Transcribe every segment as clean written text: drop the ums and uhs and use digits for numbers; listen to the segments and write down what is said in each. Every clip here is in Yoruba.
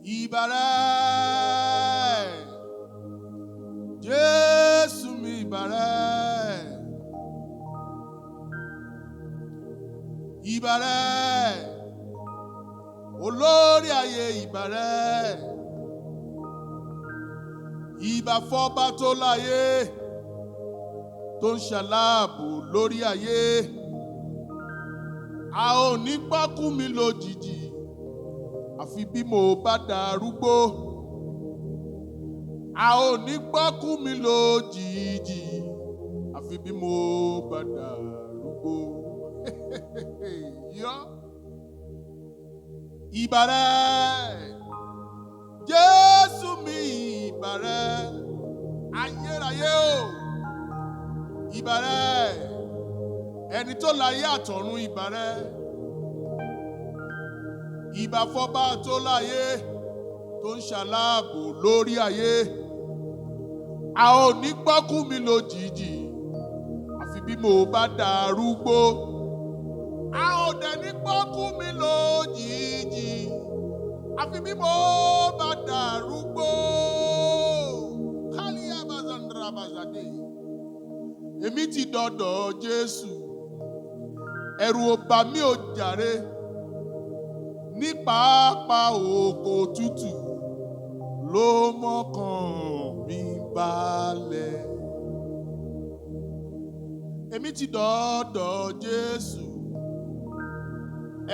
ìbàrẹ̀, Jésù mi ìbàrẹ̀, ìbàrẹ̀, olórí ayé ìbàrẹ̀, ìbà fọ́ba tó láyé, tó ń ṣàláàbò lórí ayé. A ò ní gbọ́kú mi lójijì, àfi bí mo bá darúgbó. A ò ní gbọ́kú mi lójijì, àfi bí mo bá darúgbó. Ìbàrẹ̀, Jésù mi ìbàrẹ̀, ayérayé o. Ìbàrẹ̀, ẹni tó láyé àtọ̀run ìbàrẹ̀. Ìbà fọ́ba tó láyé, tó ń ṣàláàbò lórí ayé. A ò ní gbọ́kú mi lójijì, àfi bí mo bá darúgbó. A ò dẹ̀ ní gbọ́kú mi lójijì, àfi bí mo bá darúgbó. Kálíyà Bazandra Bazade. Èmi ti dọ̀dọ̀ Jésù, ẹ̀rù ò bà mí ò jàre. Ní pápá oko tútù ló mọ́kàn mi balẹ̀. Èmi ti dọ̀dọ̀ Jésù,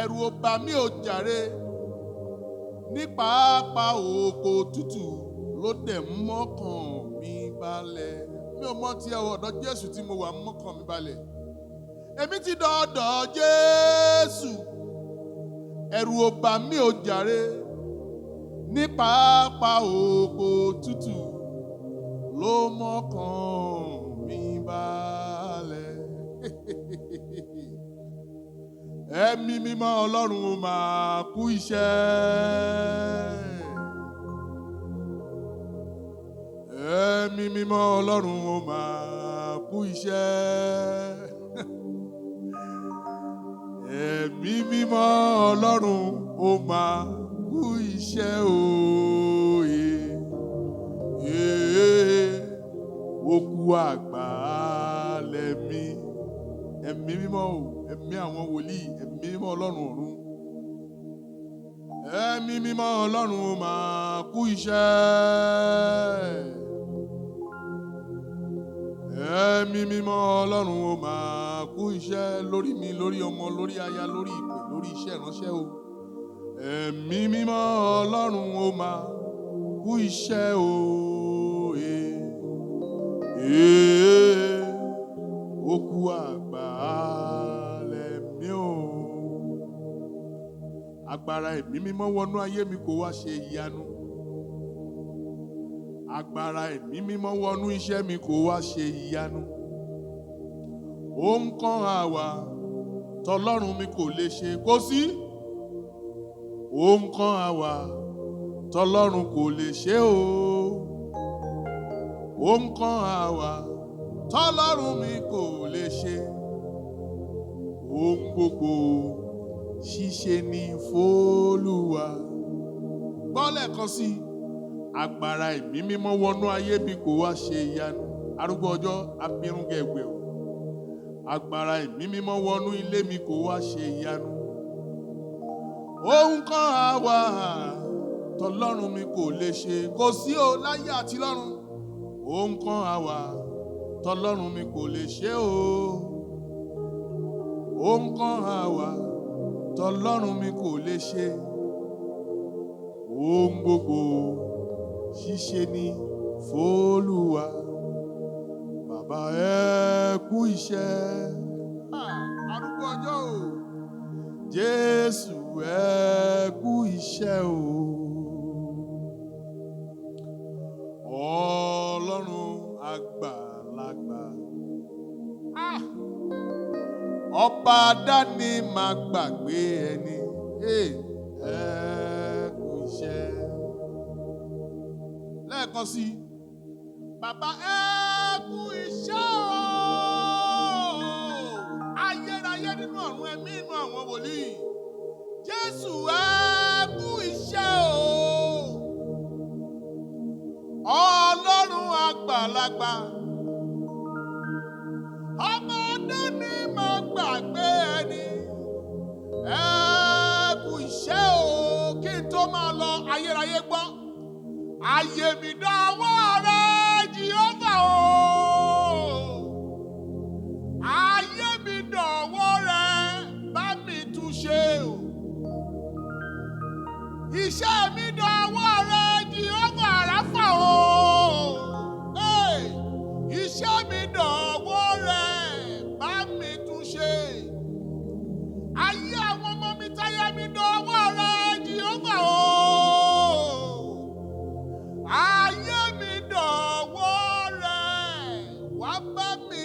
ẹ̀rù ò bà mí ò jàre. Ní pápá oko tútù ló dẹ̀ mọ́kàn mi balẹ̀. Mi ò mọ̀ tí ẹwọ ọ̀dọ̀ Jésù tí mo wà mọ́kàn mi balẹ̀. Èmi ti dọ̀dọ̀ Jésù, ẹ̀rù ò bà mí ò jàre. Ní pápá oko tútù ló mọ́kàn mi balẹ̀. Ẹ̀mí mímọ́ Ọlọ́run ó máa kú iṣẹ́. Ẹ̀mí mímọ́ Ọlọ́run ó máa kú iṣẹ́. Ẹ̀mí mímọ́ Ọlọ́run ó máa kú iṣẹ́ òye. Òkú àgbà lẹ̀mí. Ẹ̀mí mímọ́ o, ẹ̀mí àwọn wòlíì, ẹ̀mí mímọ́ Ọlọ́run ọ̀run. Ẹ̀mí mímọ́ Ọlọ́run ó máa kú iṣẹ́. Ẹ̀mí mímọ́ Ọlọ́run ó máa kú iṣẹ́ lórí mi, lórí ọmọ, lórí aya, lórí ìpè, lórí iṣẹ́ ìránṣẹ́ o. Ẹ̀mí mímọ́ Ọlọ́run ó máa kú iṣẹ́ o. Òkú àgbà lẹ̀mí o. Agbára ẹ̀mí mímọ́ wọnú ayé mi kó wá ṣe ìyanu. Agbára ẹ̀mí mímọ́ wọnú iṣẹ́ mi kó wá ṣe ìyanu. Ohun kan àwa tọlọ́run mi kò lè ṣe, kò sí. Ohun kan àwa tọlọ́run kò lè ṣe o. Ohun kan àwa tọlọ́run mi kò lè ṣe. Ohun gbogbo ṣíṣe ní f'Olúwa. Gbọ́ lẹ́ẹ̀kan sí i. Agbára ẹ̀mí mímọ́ wọnú ayé mi kó wá ṣe ìyanu. Arúgbó ọjọ́ abirùngẹ̀gbẹ̀ o. Agbára ẹ̀mí mímọ́ wọnú ilé mi kó wá ṣe ìyanu. Ohun kan àwa tọlọ́run mi kò lè ṣe, kò sí o láyé àti lọ́run. Ohun kan àwa tọlọ́run mi kò lè ṣe o. Ohun kan àwa tọlọ́run mi kò lè ṣe. Ohun gbogbo ṣíṣe ní f'Olúwa. Bàbá ẹ kú iṣẹ́. Arúgbó ọjọ́ o. Jésù ẹ kú iṣẹ́ o. Ọlọ́run àgbàlagbà. Ọba dání máa gbàgbé ẹni. Ẹ kú iṣẹ́. Lẹ́ẹ̀kan sí i. Bàbá ẹ kú iṣẹ́ o. Ayérayé nínú ọ̀run, ẹ̀mí inú àwọn wòlíì. Jésù ẹ kú iṣẹ́ o. àgbàlagbà. Ọmọdé ni mo gbàgbé ẹni. Ẹ kú iṣẹ́ o, kí n tó máa lọ ayérayé gbọ́. Ayé mi dọwọ́ rẹ Jèhófà o. Ayé mi dọwọ́ rẹ, bá mi tún ṣe o. Iṣẹ́ mi dọwọ́ rẹ Jèhófà Ráfà o. Iṣẹ́ mi dọwọ́ rẹ, bá mi tún ṣe. Ayé àwọn ọmọ mi táyé mi dọwọ́ rẹ Jèhófà o. Ayé mi dọwọ́ rẹ, wá bá mi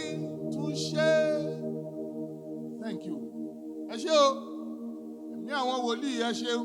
tún ṣe. Thank you. Ẹ ṣé o. Ẹ̀mí àwọn wòlíì ẹ ṣeun.